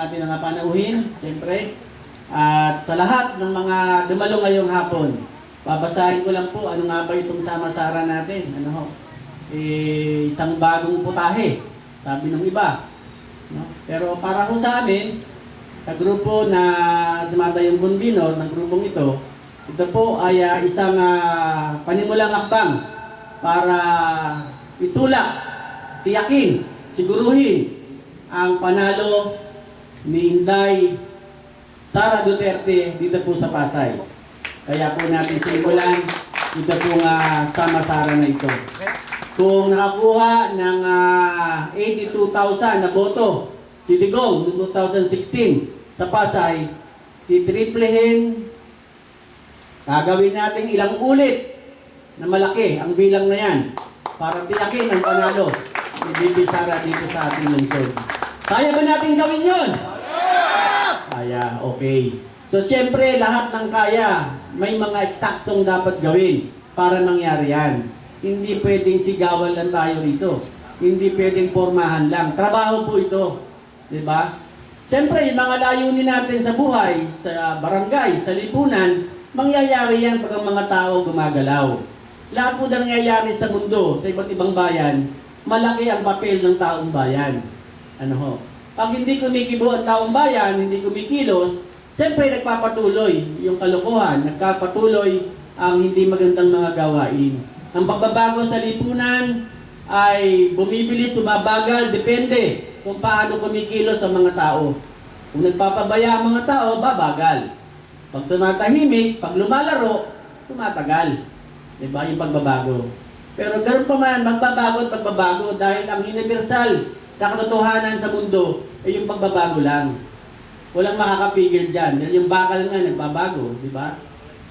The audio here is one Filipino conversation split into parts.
ating mga panauhin, siyempre. At sa lahat ng mga dumalo ngayong hapon, babasahin ko lang po ano nga ba itong sama-sara natin. Ano ho? Isang bagong putahe, sabi ng iba. No? Pero para ho sa amin, sa grupo na Dumatayong Convenor ng grupong ito po ay isang panimulang hakbang para itulak, tiyakin, siguruhin ang panalo ni Inday Sara Duterte dito po sa Pasay. Kaya po natin simulan ito pong sama-sara na ito. Kung nakakuha ng 82,000 na boto si Digong noong 2016 sa Pasay, titriplehin, gagawin natin ilang ulit na malaki ang bilang na yan para tiyakin ang panalo ni Bibi Sara dito sa ating lungsod. Kaya ba natin gawin yun? Kaya, okay. So, siyempre, lahat ng kaya, may mga eksaktong dapat gawin para mangyari yan. Hindi pwedeng sigawan lang tayo rito. Hindi pwedeng pormahan lang. Trabaho po ito. Diba? Siyempre, yung mga layunin natin sa buhay, sa barangay, sa lipunan, mangyayari yan pag ang mga tao gumagalaw. Lahat po na nangyayari sa mundo, sa iba't ibang bayan, malaki ang papel ng taong bayan. Ano ho? Pag hindi kumikibo ang taong bayan, hindi kumikilos, siyempre nagpapatuloy yung kalokohan, nagpapatuloy ang hindi magandang mga gawain. Ang pagbabago sa lipunan ay bumibilis, bumabagal, depende kung paano kumikilos ang mga tao. Kung nagpapabaya ang mga tao, babagal. Pag tumatahimik, pag lumalaro, tumatagal. Diba? Yung pagbabago. Pero ganoon pa man, magbabago at pagbabago dahil ang universal na katotohanan sa mundo ay yung pagbabago lang. Walang makakapigil dyan. Dahil yung bakal nga nagbabago, di ba?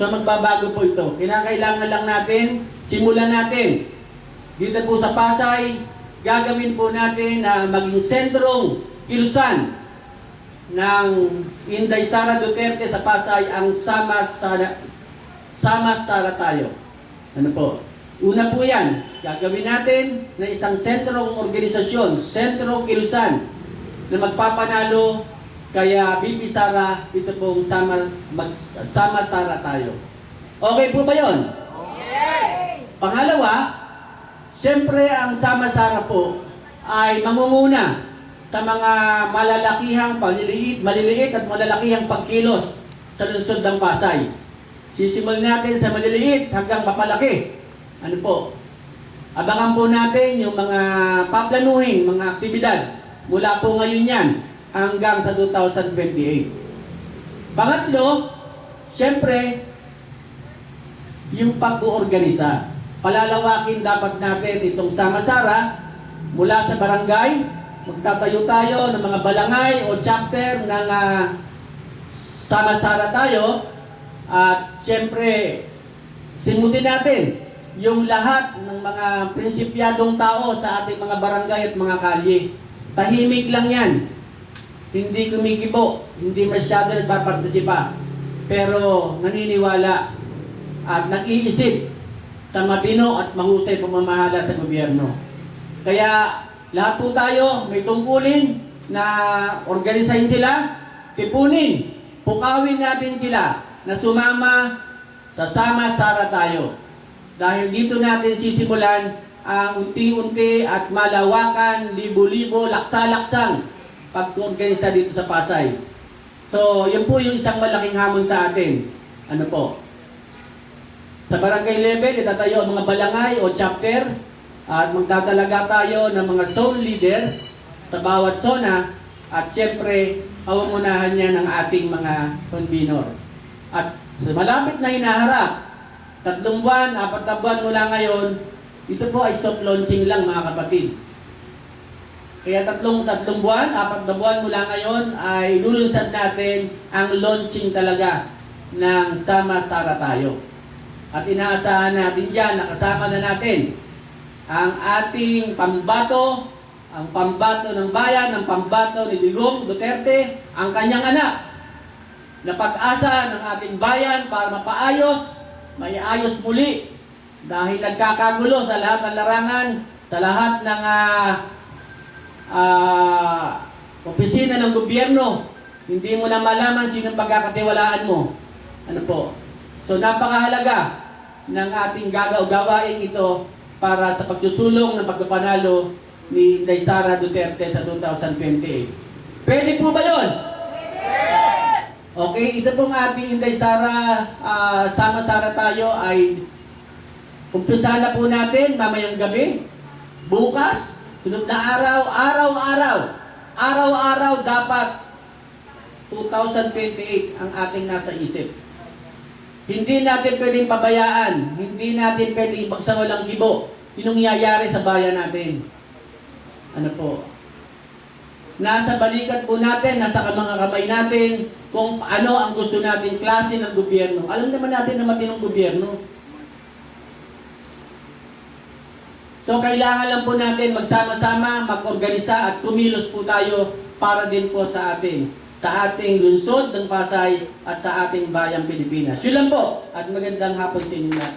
So magbabago po ito. Kinakailangan lang natin, simulan natin. Dito po sa Pasay, gagawin po natin na maging sentrong kilusan ng Inday Sara Duterte sa Pasay ang sama-sara tayo. Ano po? Una po yan, gagawin natin na isang sentrong organisasyon, sentrong kilusan na magpapanalo kaya Bibi Sara, ito pong sama-sara tayo. Okay po ba yun? Okay! Pangalawa, siyempre ang sama-sara po ay mangunguna sa mga maliliit at malalakihang pagkilos sa lungsod ng Pasay. Sisimulan natin sa maliliit hanggang mapalaki. Ano po? Abangan po natin yung mga paplanuhin, mga aktibidad mula po ngayon yan hanggang sa 2028. Pangatlo, siyempre, yung pag-uorganisa. Palalawakin dapat natin itong sama-sara mula sa barangay. Magtatayo tayo ng mga balangay o chapter ng sama-sara tayo. At siyempre, simutin natin yung lahat ng mga prinsipyadong tao sa ating mga barangay at mga kalye. Tahimik lang yan. Hindi kumikibo, hindi masyado nagpapartisipa. Pero naniniwala at nag-iisip sa matino at mahusay pamamahala sa gobyerno. Kaya lahat po tayo may tungkulin na organisahin sila, tipunin, pukawin natin sila na sumama sa sama-sara tayo. Dahil dito natin sisimulan ang unti-unti at malawakan, libo-libo, laksa-laksang pag-organisa dito sa Pasay. So, yun po yung isang malaking hamon sa atin. Ano po? Sa barangay level, itatayo ang mga balangay o chapter at magdadalaga tayo ng mga zone leader sa bawat zona at siyempre, pauunahan niya ng ating mga convenor. At sa malapit na hinaharap, 3 buwan, 4 na buwan mula ngayon, ito po ay soft launching lang mga kapatid. Kaya 3 buwan, 4 na buwan mula ngayon ay lulunsad natin ang launching talaga ng sama-sara tayo. At inaasahan natin dyan, nakasama na natin ang ating pambato, ang pambato ng bayan, ang pambato ni Digong Duterte, ang kanyang anak, na pag-asa ng ating bayan para mapaayos, maiayos muli dahil nagkakagulo sa lahat ng larangan, sa lahat ng opisina ng gobyerno. Hindi mo na malaman sino pagkakatiwalaan mo. Ano po? So napakahalaga ng ating gawain ito para sa pagsusulong ng pagpapanalo ni Inday Sara Duterte sa 2028. Pwede po ba yun? Okay, ito pong ating Inday Sara, sama-sara tayo ay umpisa na po natin mamayang gabi. Bukas, sunod na araw, araw-araw dapat 2028 ang ating nasa isip. Hindi natin pwedeng pabayaan, hindi natin pwedeng ibagsa walang kibo yung nangyayari sa bayan natin. Ano po? Nasa balikat po natin, nasa mga kamay natin, kung ano ang gusto natin klase ng gobyerno. Alam naman natin na matinong gobyerno. So kailangan lang po natin magsama-sama, mag-organisa at kumilos po tayo para din po sa ating lungsod ng Pasay at sa ating bayang Pilipinas. Yun lang po at magandang hapon sa inyo lahat.